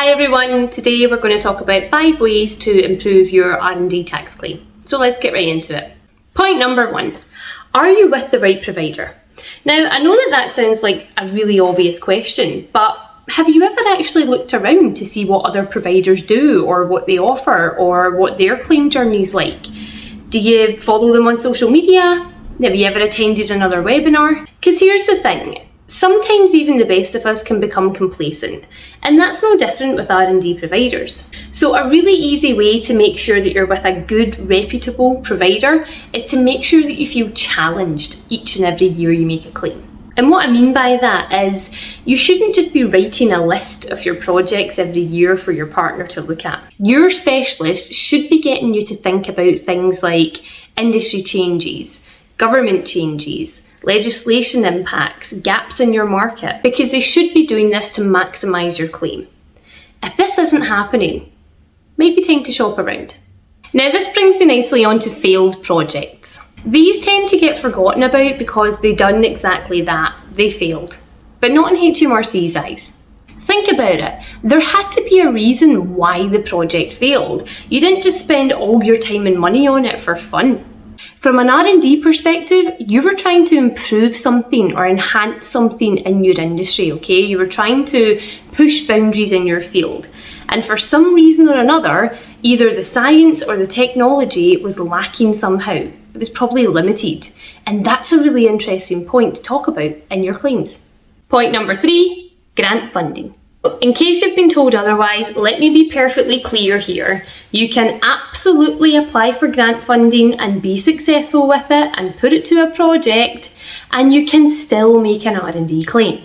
Hi everyone, today we're going to talk about 5 ways to improve your R&D tax claim. So let's get right into it. Point number 1, are you with the right provider? Now I know that sounds like a really obvious question, but have you ever actually looked around to see what other providers do or what they offer or what their claim journey is like? Do you follow them on social media? Have you ever attended another webinar? Because here's the thing. Sometimes even the best of us can become complacent, and that's no different with R&D providers. So a really easy way to make sure that you're with a good, reputable provider is to make sure that you feel challenged each and every year you make a claim. And what I mean by that is you shouldn't just be writing a list of your projects every year for your partner to look at. Your specialist should be getting you to think about things like industry changes, government changes, legislation impacts, gaps in your market, because they should be doing this to maximise your claim. If this isn't happening, maybe time to shop around. Now this brings me nicely on to failed projects. These tend to get forgotten about because they done exactly that, they failed, but not in HMRC's eyes. Think about it, there had to be a reason why the project failed. You didn't just spend all your time and money on it for fun. From an R&D perspective, you were trying to improve something or enhance something in your industry, okay? You were trying to push boundaries in your field. And for some reason or another, either the science or the technology was lacking somehow. It was probably limited. And that's a really interesting point to talk about in your claims. Point number 3, grant funding. In case you've been told otherwise, let me be perfectly clear here. You can absolutely apply for grant funding and be successful with it and put it to a project, and you can still make an R&D claim.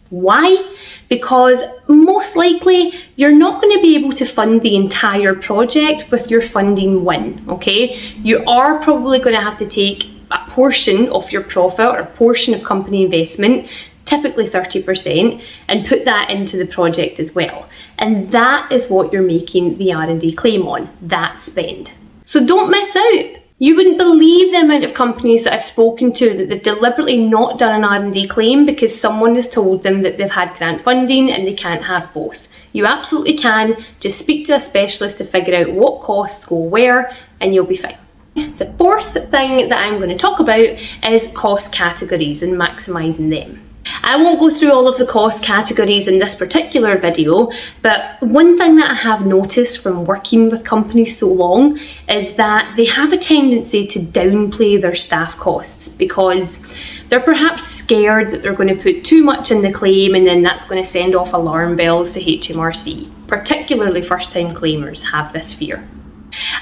Why? Because most likely you're not going to be able to fund the entire project with your funding win, okay? You are probably going to have to take a portion of your profit or a portion of company investment, typically 30%, and put that into the project as well. And that is what you're making the R&D claim on, that spend. So don't miss out. You wouldn't believe the amount of companies that I've spoken to that they've deliberately not done an R&D claim because someone has told them that they've had grant funding and they can't have both. You absolutely can. Just speak to a specialist to figure out what costs go where and you'll be fine. The fourth thing that I'm going to talk about is cost categories and maximising them. I won't go through all of the cost categories in this particular video, but one thing that I have noticed from working with companies so long is that they have a tendency to downplay their staff costs because they're perhaps scared that they're going to put too much in the claim and then that's going to send off alarm bells to HMRC. Particularly first-time claimers have this fear.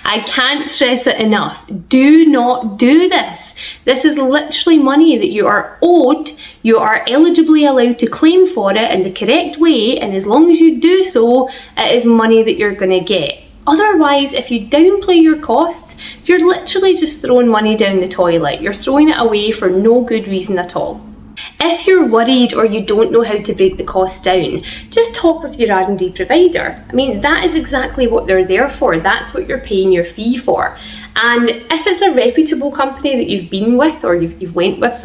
I can't stress it enough. Do not do this. This is literally money that you are owed. You are eligibly allowed to claim for it in the correct way, and as long as you do so, it is money that you're going to get. Otherwise, if you downplay your costs, you're literally just throwing money down the toilet. You're throwing it away for no good reason at all. If you're worried or you don't know how to break the costs down, just talk with your R&D provider. I mean, that is exactly what they're there for. That's what you're paying your fee for. And if it's a reputable company that you've been with or you've went with,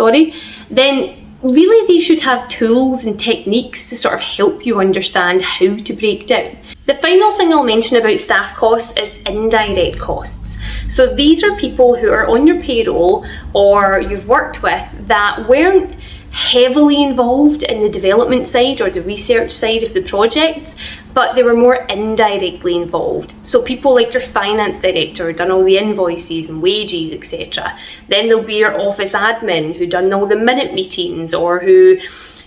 then really they should have tools and techniques to sort of help you understand how to break down. The final thing I'll mention about staff costs is indirect costs. So these are people who are on your payroll or you've worked with that weren't heavily involved in the development side or the research side of the project, but they were more indirectly involved. So people like your finance director who done all the invoices and wages, etc. Then there'll be your office admin who done all the minute meetings or who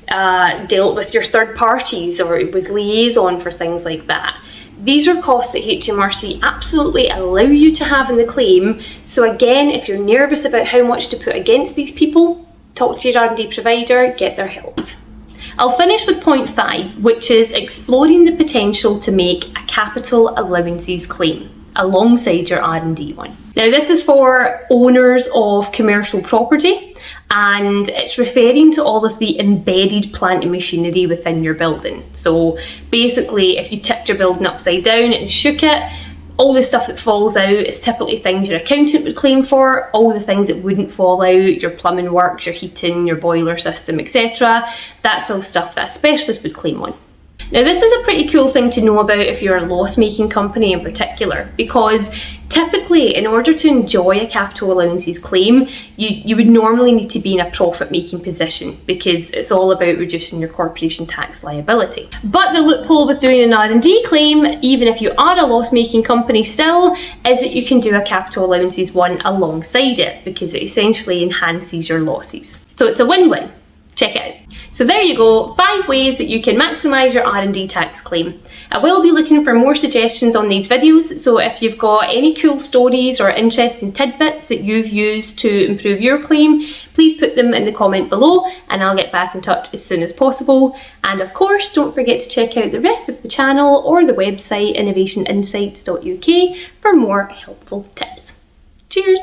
dealt with your third parties or was liaison for things like that. These are costs that HMRC absolutely allow you to have in the claim. So again, if you're nervous about how much to put against these people, talk to your R&D provider, get their help. I'll finish with point 5, which is exploring the potential to make a capital allowances claim alongside your R&D one. Now this is for owners of commercial property and it's referring to all of the embedded plant and machinery within your building. So basically if you tipped your building upside down and shook it, all the stuff that falls out is typically things your accountant would claim for. All the things that wouldn't fall out, your plumbing works, your heating, your boiler system, etc. That's all stuff that a specialist would claim on. Now this is a pretty cool thing to know about if you're a loss-making company in particular, because typically in order to enjoy a capital allowances claim, you would normally need to be in a profit-making position, because it's all about reducing your corporation tax liability. But the loophole with doing an R&D claim, even if you are a loss-making company still, is that you can do a capital allowances one alongside it, because it essentially enhances your losses. So it's a win-win. Check it out. So there you go, 5 ways that you can maximise your R&D tax claim. I will be looking for more suggestions on these videos, so if you've got any cool stories or interesting tidbits that you've used to improve your claim, please put them in the comment below and I'll get back in touch as soon as possible. And of course, don't forget to check out the rest of the channel or the website innovationinsights.uk for more helpful tips. Cheers!